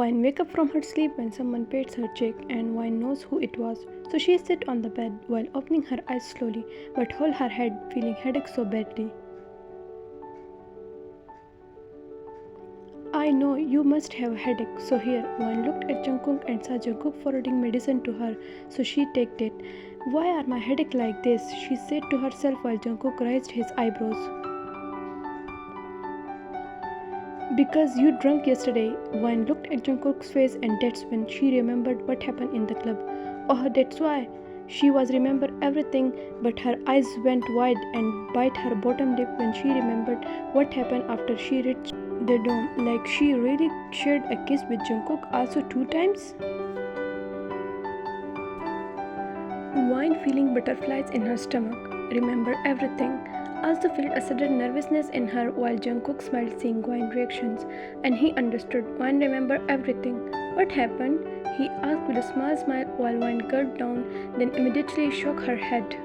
Wine wakes up from her sleep when someone pats her cheek, and Wine knows who it was. So she sits on the bed while opening her eyes slowly, but hold her head, feeling headache so badly. I know you must have a headache, so here. Wine looked at Jungkook and saw Jungkook forwarding medicine to her, so she took it. Why are my headache like this? She said to herself while Jungkook raised his eyebrows. Because you drunk yesterday. Wine looked at Jungkook's face and that's when she remembered what happened in the club. Oh, that's why. She was remembered everything, but her eyes went wide and bit her bottom lip when she remembered what happened after she reached the dome. Like she really shared a kiss with Jungkook also 2 times? Wine feeling butterflies in her stomach. Remember everything. Also felt a sudden nervousness in her while Jungkook smiled seeing Wine's reactions, and he understood. Wine remembered everything. What happened? He asked with a small smile while Wine gulped down, then immediately shook her head.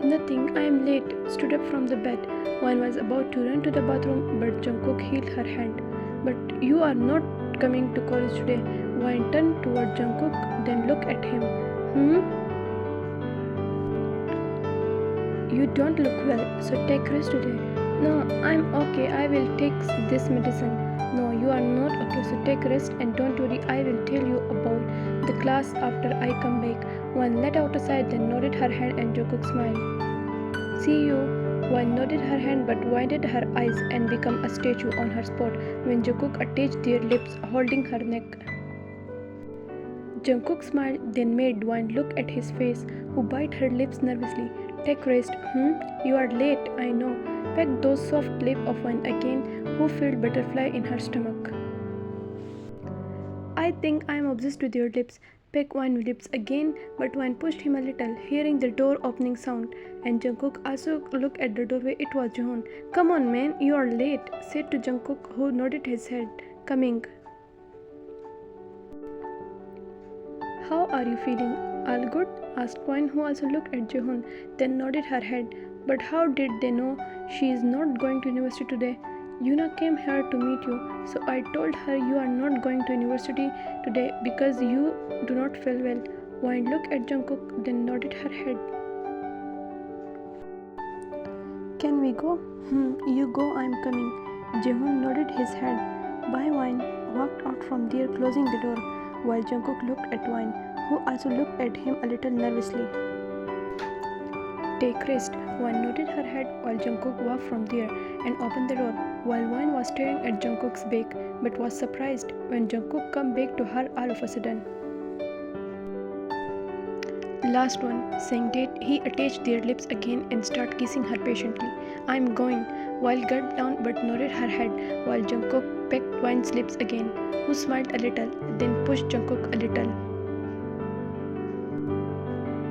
Nothing, I am late. Stood up from the bed. Wine was about to run to the bathroom, but Jungkook held her hand. But you are not coming to college today. Wine turned toward Jungkook, then looked at him. You don't look well, so take rest today. No, I'm okay. I will take this medicine. No, you are not okay, so take rest and don't worry. I will tell you about the class after I come back. One let out a sigh, then nodded her head and Jungkook smiled. See you. One nodded her hand but widened her eyes and became a statue on her spot when Jungkook attached their lips, holding her neck. Jungkook smiled, then made Wine look at his face, who bit her lips nervously. Take rest. You are late, I know. Peck those soft lips of Wine again, who felt butterfly in her stomach. I think I am obsessed with your lips. Peck Wine's lips again, but Wine pushed him a little, hearing the door opening sound. And Jungkook also looked at the doorway. It was Jeon. Come on, man, you are late, said to Jungkook, who nodded his head. Coming. How are you feeling? All good? Asked Wine, who also looked at Jaehyung, then nodded her head. But how did they know she is not going to university today? Yuna came here to meet you, so I told her you are not going to university today because you do not feel well. Wine looked at Jungkook, then nodded her head. Can we go? You go, I'm coming. Jaehyung nodded his head. Bye, Wine. Walked out from there, closing the door, while Jungkook looked at Wine, who also looked at him a little nervously. Take rest. Wine nodded her head while Jungkook walked from there and opened the door, while Wine was staring at Jungkook's back, but was surprised when Jungkook came back to her all of a sudden. Last one, saying that, he attached their lips again and started kissing her patiently. I'm going, while gulped down but nodded her head, while Jungkook pecked Wine's lips again, who smiled a little, then pushed Jungkook a little.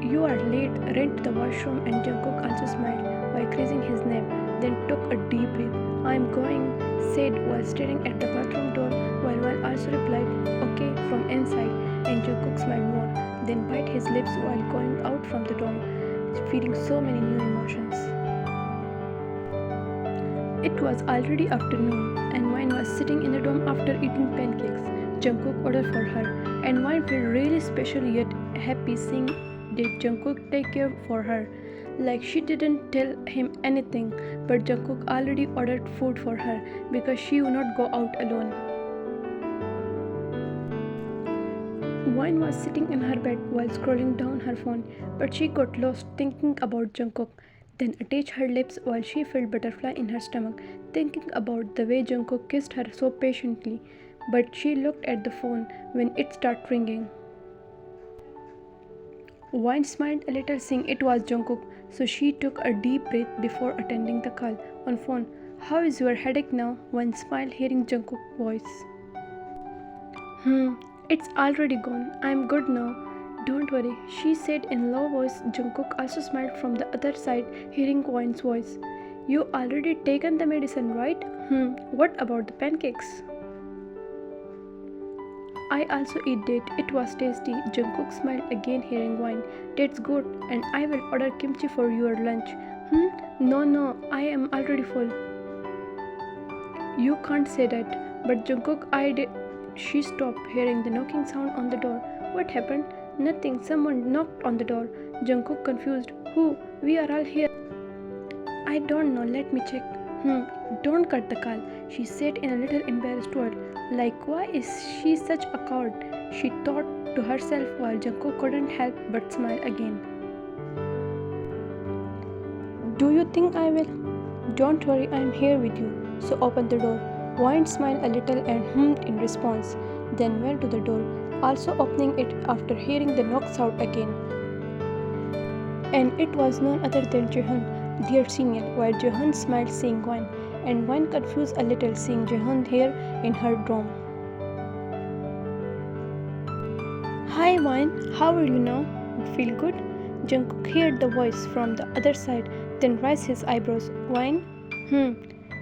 You are late, ran to the washroom and Jungkook also smiled while creasing his neck, then took a deep breath. I'm going, said while staring at the bathroom door, while Wine also replied, okay, from inside, and Jungkook smiled more, then bit his lips while going out from the dorm, feeling so many new emotions. It was already afternoon, and Wine was sitting in the dorm after eating pancakes. Jungkook ordered for her, and Wine felt really special yet happy seeing that Jungkook take care for her. Like she didn't tell him anything, but Jungkook already ordered food for her because she would not go out alone. Wine was sitting in her bed while scrolling down her phone, but she got lost thinking about Jungkook, then attached her lips while she felt butterfly in her stomach, thinking about the way Jungkook kissed her so patiently, but she looked at the phone when it started ringing. Wine smiled a little seeing it was Jungkook, so she took a deep breath before attending the call. On phone, how is your headache now? Wine smiled hearing Jungkook's voice. It's already gone. I'm good now. Don't worry, she said in low voice. Jungkook also smiled from the other side, hearing Wine's voice. You already taken the medicine, right? What about the pancakes? I also eat that. It was tasty. Jungkook smiled again hearing Wine. That's good, and I will order kimchi for your lunch. No, I am already full. You can't say that. But Jungkook eyed it. She stopped, hearing the knocking sound on the door. What happened? Nothing. Someone knocked on the door. Jungkook confused. Who? We are all here. I don't know. Let me check. Don't cut the call, she said in a little embarrassed voice. Like, why is she such a coward? She thought to herself while Jungkook couldn't help but smile again. Do you think I will? Don't worry, I am here with you. So open the door. Wine smiled a little and hummed in response, then went to the door, also opening it after hearing the knocks out again. And it was none other than Jaehyung, their senior, while Jaehyung smiled seeing Wine, and Wine confused a little seeing Jaehyung here in her dorm. Hi Wine, how are you now? Feel good? Jungkook heard the voice from the other side, then raised his eyebrows. Wine?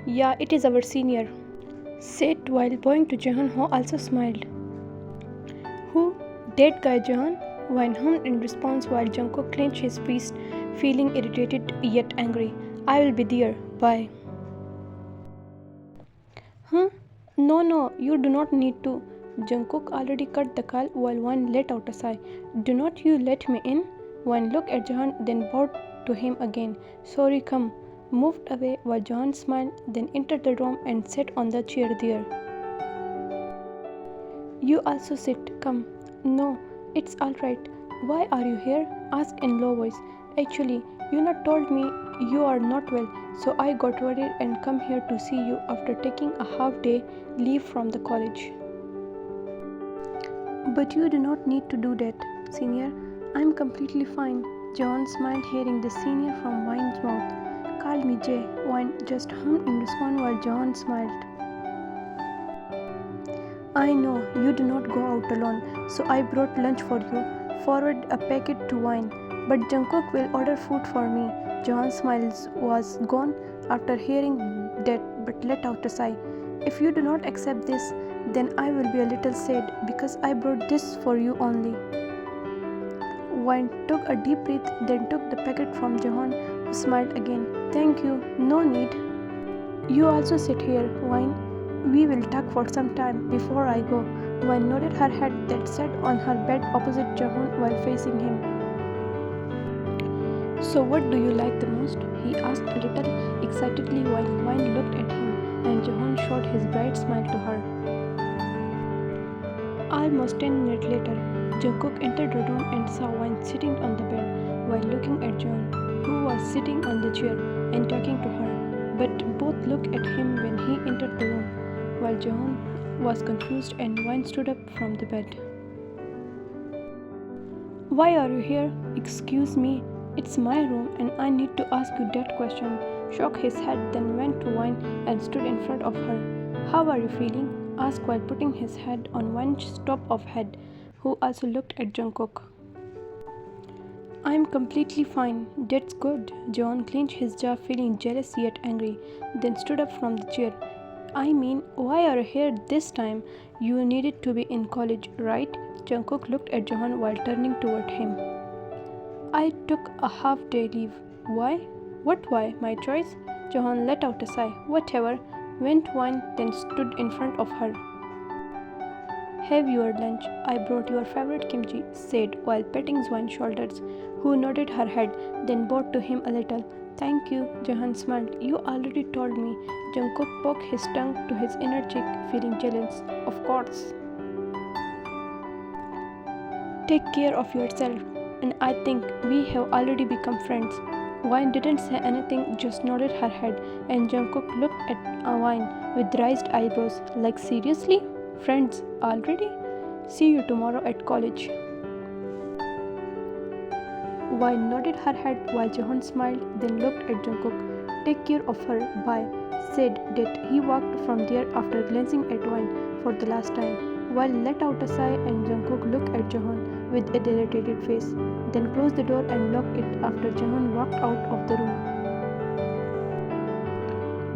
Yeah, it is our senior, said while bowing to Jaehyung, who also smiled. Who? Dead guy Jaehyung? Wine hummed in response while Jungkook clenched his fist, feeling irritated yet angry. I will be there. Bye. No, you do not need to. Jungkook already cut the call while Wine let out a sigh. Do not you let me in? Wine looked at Jaehyung, then bowed to him again. Sorry, come. Moved away while Jaehyung smiled, then entered the room and sat on the chair there. You also sit. Come. No, it's all right. Why are you here? Asked in low voice. Actually, you not told me you are not well, so I got worried and come here to see you after taking a half-day leave from the college. But you do not need to do that, senior. I'm completely fine. John smiled, hearing the senior from Wine's mouth. Call me Jay. Wine just hummed in response while John smiled. I know you do not go out alone, so I brought lunch for you. Forward a packet to Wine. But Jungkook will order food for me. John's smile was gone after hearing that, but let out a sigh. If you do not accept this, then I will be a little sad because I brought this for you only. Wine took a deep breath, then took the packet from Jaehyung, who smiled again. Thank you, no need. You also sit here, Wine. We will talk for some time before I go. Wine nodded her head that sat on her bed opposite Jaehyung while facing him. So what do you like the most? He asked a little excitedly while Wine looked at him and Jaehyung showed his bright smile to her. Almost 10 minutes later, Jungkook entered the room and saw Wine sitting on the bed while looking at Jeon, who was sitting on the chair and talking to her. But both looked at him when he entered the room, while Jeon was confused and Wine stood up from the bed. Why are you here? Excuse me. It's my room and I need to ask you that question. Shook his head, then went to Wine and stood in front of her. How are you feeling? Asked while putting his head on Wine's top of head, who also looked at Jungkook. I'm completely fine. That's good. Jeon clenched his jaw, feeling jealous yet angry, then stood up from the chair. I mean, why are you here this time? You needed to be in college, right? Jungkook looked at Jeon while turning toward him. I took a half-day leave. Why? What why? My choice? Jeon let out a sigh. Whatever. Went Wine, then stood in front of her. Have your lunch. I brought your favorite kimchi, said while petting Wine's shoulders, who nodded her head, then bowed to him a little. Thank you, Jaehyung smiled. You already told me. Jungkook poked his tongue to his inner cheek, feeling jealous. Of course. Take care of yourself, and I think we have already become friends. Wine didn't say anything, just nodded her head, and Jungkook looked at Wine with raised eyebrows, like seriously? Friends already? See you tomorrow at college. Wine nodded her head while Jaehyung smiled, then looked at Jungkook. Take care of her, bye, said that he walked from there after glancing at Wine for the last time, while let out a sigh and Jungkook looked at Jaehyung with a irritated face, then closed the door and locked it after Jaehyung walked out of the room.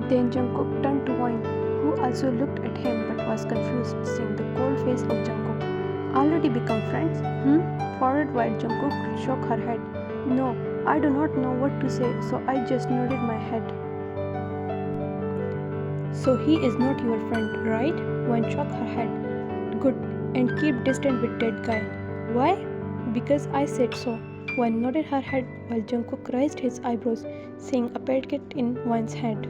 Then Jungkook turned to Wine, who also looked at him but was confused, seeing the cold face of Jungkook. Already become friends? Forward while Jungkook shook her head. No, I do not know what to say, so I just nodded my head. So he is not your friend, right? Wine shook her head. Good, and keep distant with that guy. Why? Because I said so. Wine nodded her head while Jungkook raised his eyebrows, seeing a packet in Wine's hand.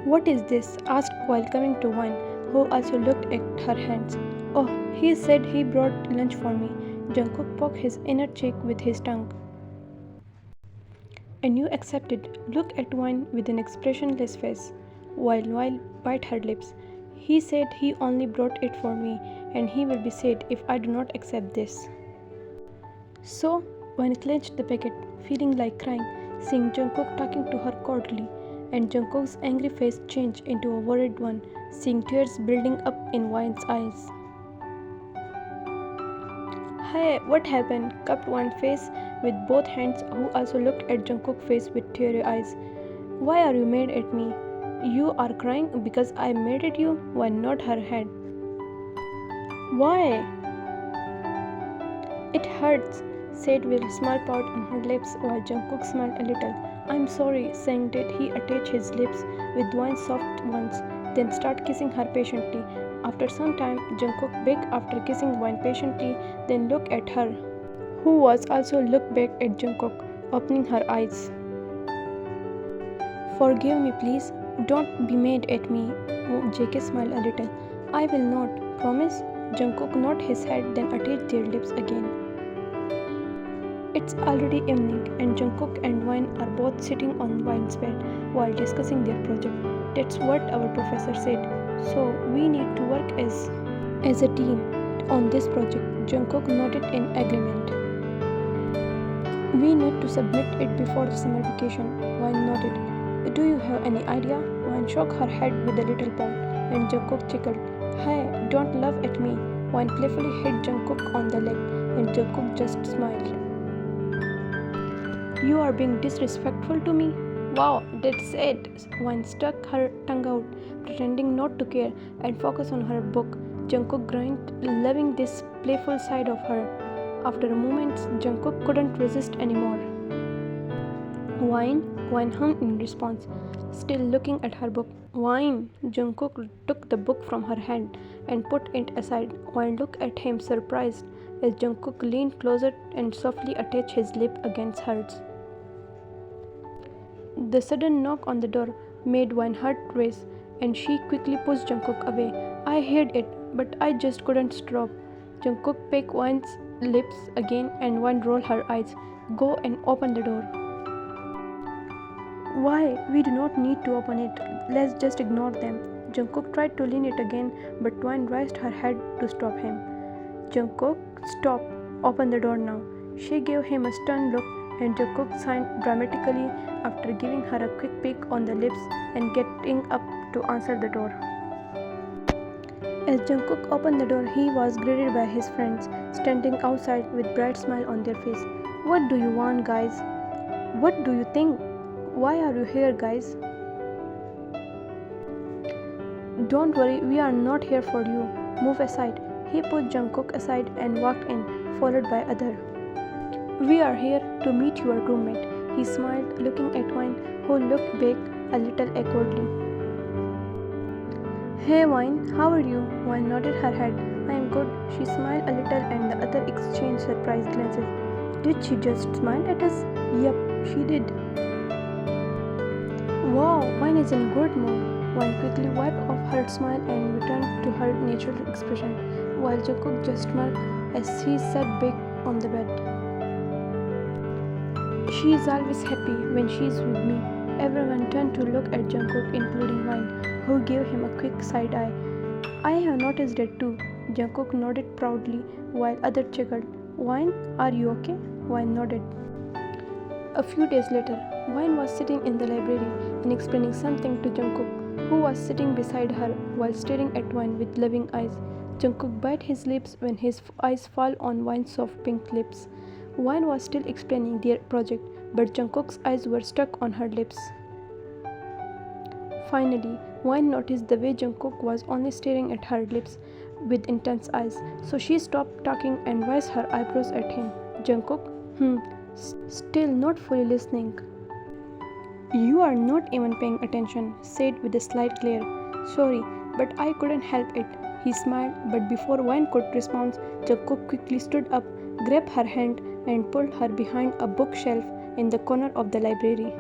What is this? Asked while coming to Wine, who also looked at her hands. Oh, he said he brought lunch for me. Jungkook poked his inner cheek with his tongue. And you accepted. Look at Wine with an expressionless face, while bite her lips. He said he only brought it for me, and he will be sad if I do not accept this. So, Wine clenched the packet, feeling like crying, seeing Jungkook talking to her coldly, and Jungkook's angry face changed into a worried one, seeing tears building up in Wine's eyes. Hey, what happened? Cupped Wine's face with both hands, who also looked at Jungkook's face with teary eyes. Why are you mad at me? You are crying because I mad at you? Wine nodded her head. Why? It hurts, said with a small pout on her lips while Jungkook smiled a little. I'm sorry, saying that he attached his lips with Wine's soft ones, then started kissing her patiently. After some time, Jungkook begged after kissing Wine patiently, then looked at her, who was also looked back at Jungkook, opening her eyes. Forgive me, please. Don't be mad at me. JK smiled a little. I will not. Promise? Jungkook nodded his head, then attached their lips again. It's already evening, and Jungkook and Wine are both sitting on Wine's bed while discussing their project. That's what our professor said. So we need to work as a team on this project. Jungkook nodded in agreement. We need to submit it before the summer vacation. Wine nodded. Do you have any idea? Wine shook her head with a little pout, and Jungkook chuckled. Hey, don't laugh at me. Wine playfully hit Jungkook on the leg, and Jungkook just smiled. You are being disrespectful to me? Wow, that's it. Wine stuck her tongue out, pretending not to care, and focused on her book. Jungkook grinned, loving this playful side of her. After a moment, Jungkook couldn't resist anymore. Wine hummed in response, still looking at her book. Wine! Jungkook took the book from her hand and put it aside. Wine looked at him surprised as Jungkook leaned closer and softly attached his lip against hers. The sudden knock on the door made Wine's heart race, and she quickly pushed Jungkook away. I heard it, but I just couldn't stop. Jungkook pecked Wine's lips again, and Wine rolled her eyes. Go and open the door. Why? We do not need to open it. Let's just ignore them. Jungkook tried to lean it again, but Wine raised her head to stop him. Jungkook, stop. Open the door now. She gave him a stern look, and Jungkook signed dramatically after giving her a quick peek on the lips and getting up to answer the door. As Jungkook opened the door, he was greeted by his friends, standing outside with bright smile on their face. What do you want, guys? What do you think? Why are you here, guys? Don't worry, we are not here for you. Move aside. He put Jungkook aside and walked in, followed by other. We are here to meet your roommate. He smiled, looking at Wine, who looked back a little awkwardly. Hey Wine, how are you? Wine nodded her head. I am good. She smiled a little and the other exchanged surprised glances. Did she just smile at us? Yup, she did. Wow, Wine is in good mood. Wine quickly wiped off her smile and returned to her natural expression, while Jungkook just smirked as he sat back on the bed. She is always happy when she is with me. Everyone turned to look at Jungkook, including Wine, who gave him a quick side eye. I have noticed that too. Jungkook nodded proudly, while others chuckled. Wine, are you okay? Wine nodded. A few days later, Wine was sitting in the library and explaining something to Jungkook, who was sitting beside her while staring at Wine with loving eyes. Jungkook bit his lips when his eyes fell on Wine's soft pink lips. Wine was still explaining their project, but Jungkook's eyes were stuck on her lips. Finally, Wine noticed the way Jungkook was only staring at her lips with intense eyes, so she stopped talking and raised her eyebrows at him. Jungkook, still not fully listening. You are not even paying attention, said with a slight glare. Sorry, but I couldn't help it. He smiled, but before Wine could respond, Jungkook quickly stood up, grabbed her hand, and pulled her behind a bookshelf in the corner of the library.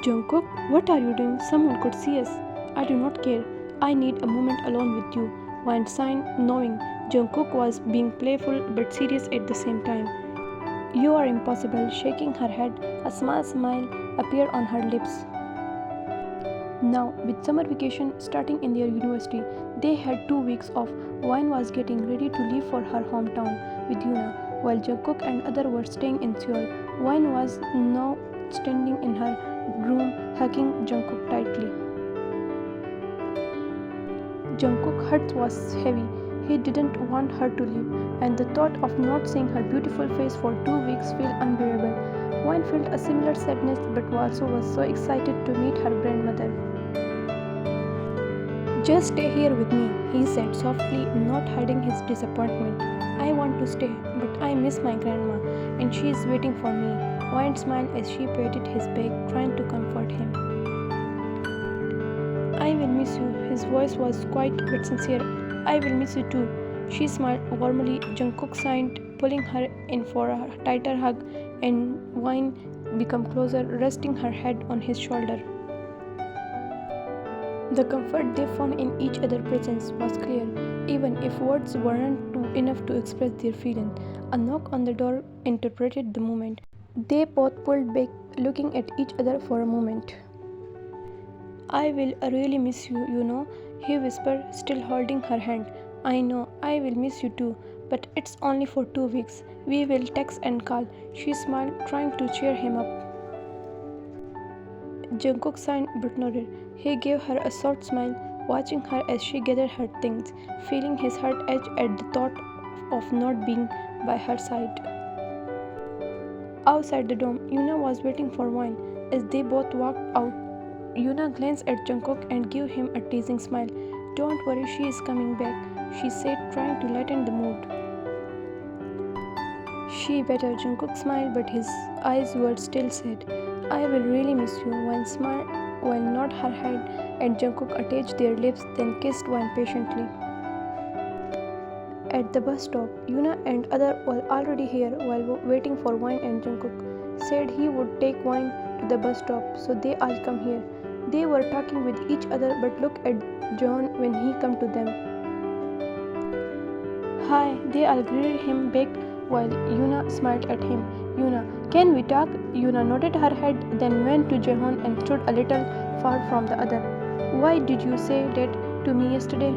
Jungkook, what are you doing? Someone could see us. I do not care. I need a moment alone with you. Wine signed, knowing Jungkook was being playful but serious at the same time. You are impossible. Shaking her head, a small smile appeared on her lips. Now, with summer vacation starting in their university, they had 2 weeks off. Wine was getting ready to leave for her hometown with Yuna, while Jungkook and others were staying in Seoul. Wine was now standing in her room, hugging Jungkook tightly. Jungkook's heart was heavy. He didn't want her to leave, and the thought of not seeing her beautiful face for 2 weeks felt unbearable. Wine felt a similar sadness, but also was so excited to meet her grandmother. Just stay here with me, he said softly, not hiding his disappointment. I want to stay, but I miss my grandma, and she is waiting for me. Wine smiled as she patted his back, trying to comfort him. I will miss you. His voice was quiet but sincere. I will miss you too. She smiled warmly. Jungkook sighed, pulling her in for a tighter hug, and Wine became closer, resting her head on his shoulder. The comfort they found in each other's presence was clear, even if words weren't enough to express their feeling. A knock on the door interpreted the moment. They both pulled back, looking at each other for a moment. I will really miss you, you know, he whispered, still holding her hand. I know, I will miss you too, but it's only for 2 weeks. We will text and call. She smiled, trying to cheer him up. Jungkook sighed but nodded. He gave her a soft smile, watching her as she gathered her things, feeling his heart edge at the thought of not being by her side. Outside the dorm, Yuna was waiting for Wine. As they both walked out, Yuna glanced at Jungkook and gave him a teasing smile. Don't worry, she is coming back, she said, trying to lighten the mood. She better, Jungkook smiled, but his eyes were still sad. I will really miss you, Wine smiled while nodded her head, and Jungkook attached their lips, then kissed Wine patiently. At the bus stop, Yuna and others were already here while waiting for Wine, and Jungkook said he would take Wine to the bus stop, so they all come here. They were talking with each other but looked at Jeon when he came to them. Hi, they all greeted him back while Yuna smiled at him. Yuna, can we talk? Yuna nodded her head, then went to Jaehyung and stood a little far from the other. Why did you say that to me yesterday?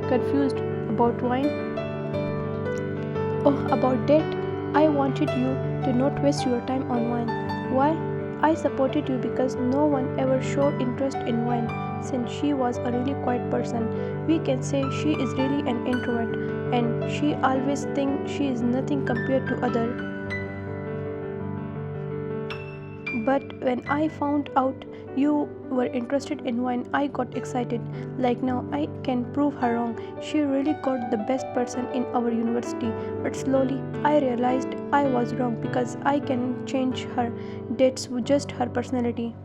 Confused. About Wine? Oh, about that? I wanted you to not waste your time on Wine. Why? I supported you because no one ever showed interest in Wine since she was a really quiet person. We can say she is really an introvert, and she always thinks she is nothing compared to others. But when I found out you were interested in Wine, I got excited. Like now, I can prove her wrong. She really got the best person in our university. But slowly, I realized I was wrong because I can change her. That's just her personality.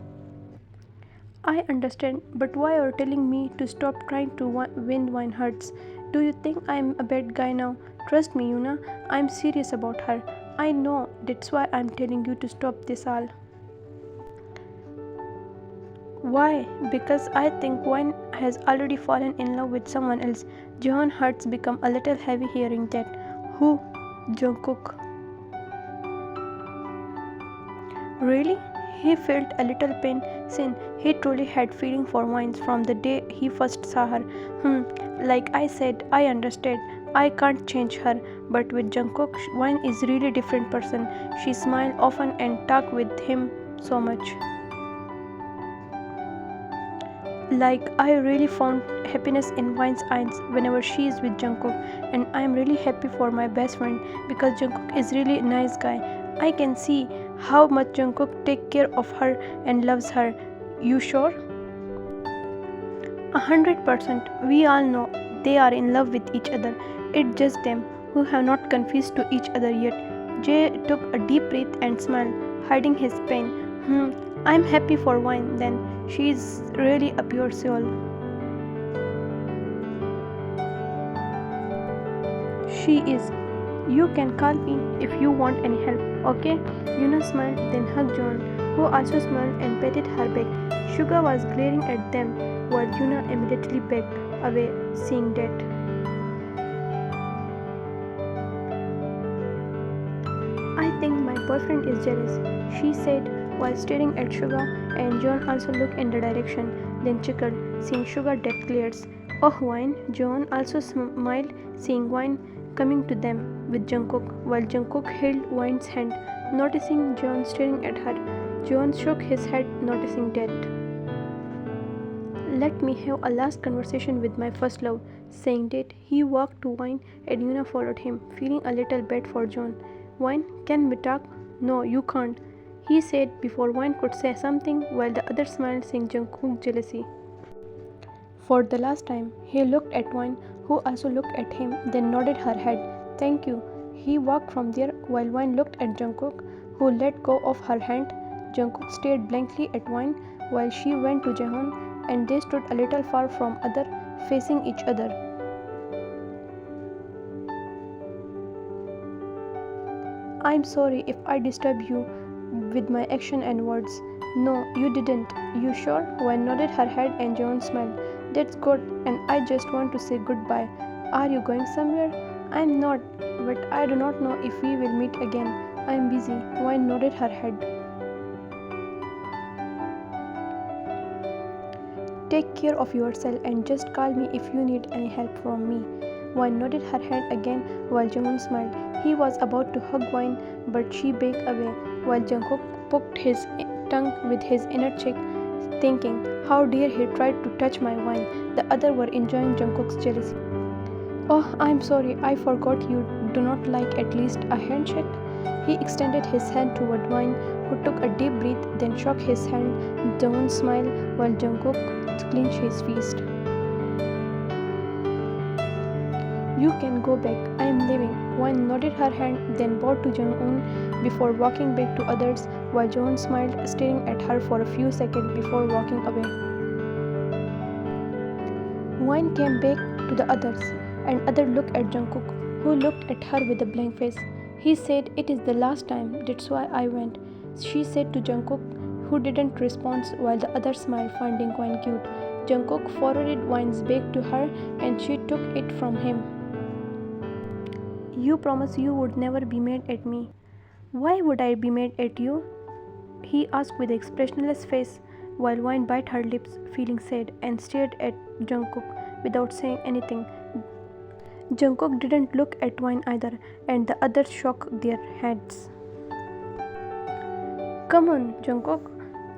I understand, but why are you telling me to stop trying to win Wine hurts? Do you think I'm a bad guy now? Trust me, Yuna, I'm serious about her. I know, that's why I'm telling you to stop this all. Why? Because I think Wine has already fallen in love with someone else. Jeon's hearts become a little heavy hearing that. Who? Jungkook. Really? He felt a little pain since he truly had feeling for Wine from the day he first saw her. Like I said, I understand. I can't change her, but with Jungkook, Wine is really different person. She smiled often and talked with him so much. Like, I really found happiness in Wine's eyes whenever she is with Jungkook, and I am really happy for my best friend because Jungkook is really a nice guy. I can see how much Jungkook takes care of her and loves her. You sure? 100%. We all know they are in love with each other. It's just them who have not confessed to each other yet. Jae took a deep breath and smiled, hiding his pain. I'm happy for Wine then. She's really a pure soul. She is. You can call me if you want any help, okay? Yuna smiled, then hugged John, who also smiled and patted her back. Suga was glaring at them, while Yuna immediately backed away, seeing that. I think my boyfriend is jealous, she said while staring at Suga, and John also looked in the direction, then chuckled, seeing Suga that glares. Oh, Wine! John also smiled, seeing Wine coming to them with Jungkook, while Jungkook held Wine's hand, noticing John staring at her. John shook his head, noticing that. Let me have a last conversation with my first love, saying that he walked to Wine and Yuna followed him, feeling a little bad for John. Wine, can we talk? No, you can't, he said before Wine could say something, while the other smiled, seeing Jungkook's jealousy. For the last time, he looked at Wine, who also looked at him, then nodded her head. Thank you. He walked from there while Wine looked at Jungkook, who let go of her hand. Jungkook stared blankly at Wine while she went to Jaehyung, and they stood a little far from other, facing each other. I'm sorry if I disturbed you with my action and words. No, you didn't. You sure? Wine nodded her head and Jaehyung smiled. That's good, and I just want to say goodbye. Are you going somewhere? I'm not, but I do not know if we will meet again. I'm busy. Wine nodded her head. Take care of yourself and just call me if you need any help from me. Wine nodded her head again while Jaehyung smiled. He was about to hug Wine, but she backed away while Jungkook poked his tongue with his inner cheek, thinking, how dare he try to touch my Wine. The other were enjoying Jungkook's jealousy. Oh, I'm sorry, I forgot you do not like at least a handshake. He extended his hand toward Wine, who took a deep breath, then shook his hand. Jaehyung smiled while Jungkook clenched his fist. You can go back. I am leaving. Wine nodded her hand, then bowed to Jung-un before walking back to others, while Jeon smiled, staring at her for a few seconds before walking away. Wine came back to the others, and other looked at Jungkook, who looked at her with a blank face. He said, "It is the last time, that's why I went," she said to Jungkook, who didn't respond, while the other smiled, finding Wine cute. Jungkook forwarded Wine's bag to her, and she took it from him. You promised you would never be mad at me. Why would I be mad at you? He asked with an expressionless face, while Wine bit her lips, feeling sad, and stared at Jungkook without saying anything. Jungkook didn't look at Wine either, and the others shook their heads. Come on, Jungkook.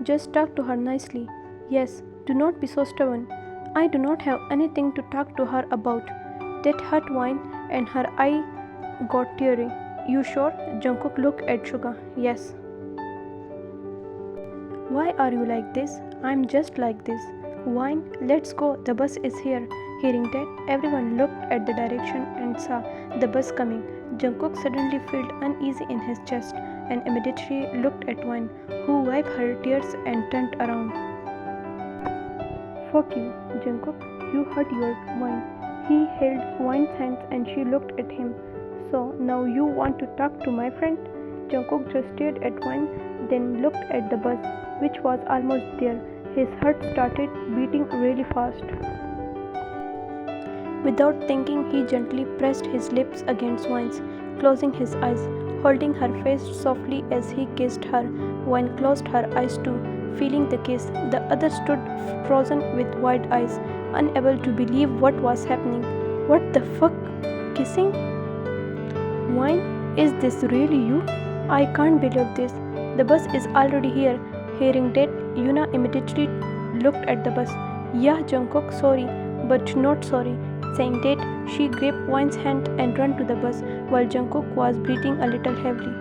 Just talk to her nicely. Yes, do not be so stubborn. I do not have anything to talk to her about. That hurt Wine, and her eye got teary. You sure? Jungkook looked at Suga. Yes. Why are you like this? I'm just like this. Wine, let's go. The bus is here. Hearing that, everyone looked at the direction and saw the bus coming. Jungkook suddenly felt uneasy in his chest and immediately looked at Wine, who wiped her tears and turned around. Fuck you, Jungkook. You hurt your Wine. He held Wine's hands and she looked at him. So now you want to talk to my friend? Jungkook just stared at Wine, then looked at the bus, which was almost there. His heart started beating really fast. Without thinking, he gently pressed his lips against Wine's, closing his eyes, holding her face softly as he kissed her. Wine closed her eyes too, feeling the kiss. The other stood frozen with wide eyes, unable to believe what was happening. What the fuck? Kissing? Wine, is this really you? I can't believe this. The bus is already here. Hearing that, Yuna immediately looked at the bus. Yeah, Jungkook, sorry, but not sorry. Saying that, she grabbed Wine's hand and ran to the bus, while Jungkook was breathing a little heavily.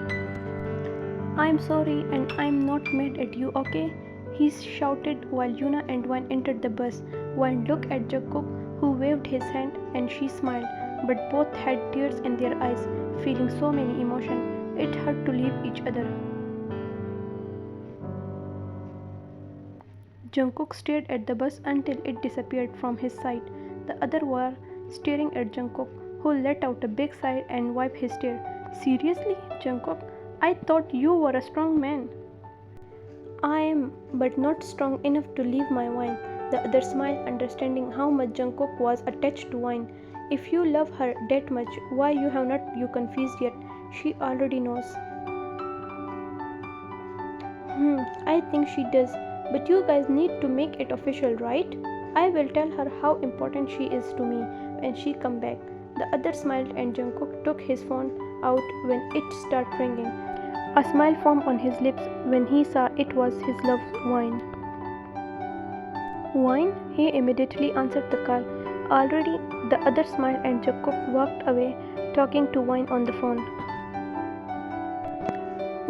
I'm sorry and I'm not mad at you, okay? He shouted while Yuna and Wine entered the bus. Wine looked at Jungkook, who waved his hand, and she smiled, but both had tears in their eyes, feeling so many emotions. It hurt to leave each other. Jungkook stared at the bus until it disappeared from his sight. The other were staring at Jungkook, who let out a big sigh and wiped his tear. Seriously, Jungkook? I thought you were a strong man. I am, but not strong enough to leave my wine. The other smiled, understanding how much Jungkook was attached to wine. If you love her that much, why you have not you confessed yet? She already knows. I think she does. But you guys need to make it official, right? I will tell her how important she is to me when she come back. The other smiled and Jungkook took his phone out when it started ringing. A smile formed on his lips when he saw it was his love's wine. Wine? He immediately answered the call. Already, the other smiled and Jungkook walked away, talking to Wine on the phone.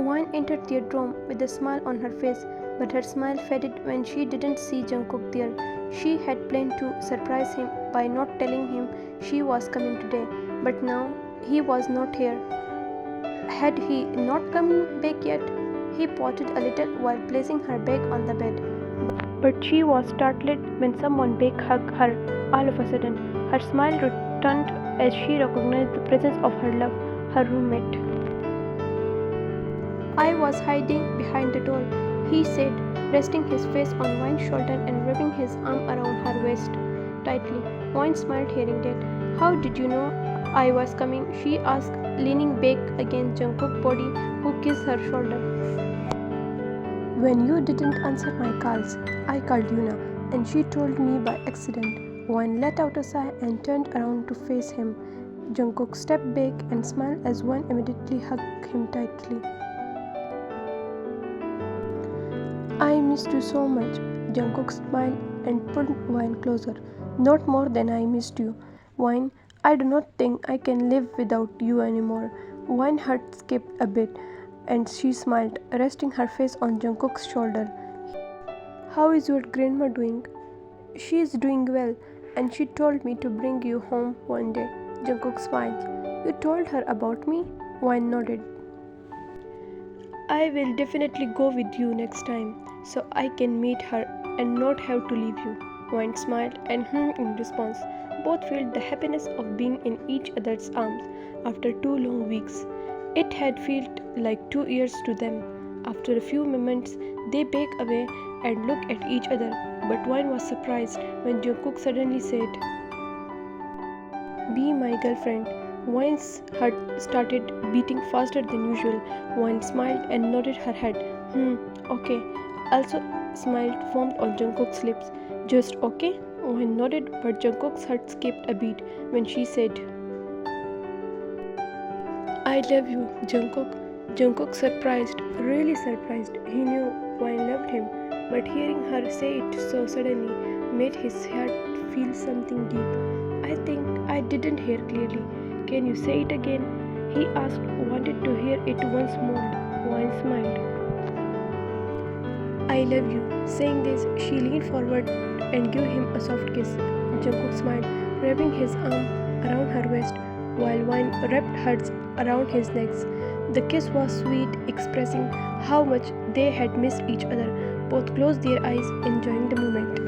Wine entered the room with a smile on her face, but her smile faded when she didn't see Jungkook there. She had planned to surprise him by not telling him she was coming today, but now he was not here. Had he not come back yet? He paused a little while placing her bag on the bed. But she was startled when someone big hugged her. All of a sudden, her smile returned as she recognized the presence of her love, her roommate. I was hiding behind the door, he said, resting his face on Wine's shoulder and wrapping his arm around her waist tightly. Wine smiled hearing that. How did you know I was coming? She asked, leaning back against Jungkook's body, who kissed her shoulder. When you didn't answer my calls, I called Yuna, and she told me by accident. Wine let out a sigh and turned around to face him. Jungkook stepped back and smiled as Wine immediately hugged him tightly. I missed you so much. Jungkook smiled and pulled Wine closer. Not more than I missed you. Wine, I do not think I can live without you anymore. Wine heart skipped a bit, and she smiled, resting her face on Jungkook's shoulder. How is your grandma doing? She is doing well, and she told me to bring you home one day. Jungkook smiled. You told her about me? Wine nodded. I will definitely go with you next time, so I can meet her and not have to leave you. Wine smiled and in response. Both felt the happiness of being in each other's arms after 2 long weeks. It had felt like 2 years to them. After a few moments, they backed away and looked at each other, but Wine was surprised when Jungkook suddenly said, Be my girlfriend. Wine's heart started beating faster than usual. Wine smiled and nodded her head. Okay. Also, smile formed on Jungkook's lips. Just okay? Wine nodded, but Jungkook's heart skipped a beat when she said, I love you, Jungkook. Jungkook surprised, really surprised. He knew Wine loved him, but hearing her say it so suddenly made his heart feel something deep. I think I didn't hear clearly. Can you say it again? He asked, wanted to hear it once more. Wine smiled. I love you. Saying this, she leaned forward and gave him a soft kiss. Jungkook smiled, wrapping his arm around her waist, while Wine wrapped hers around his neck. The kiss was sweet, expressing how much they had missed each other. Both closed their eyes, enjoying the moment.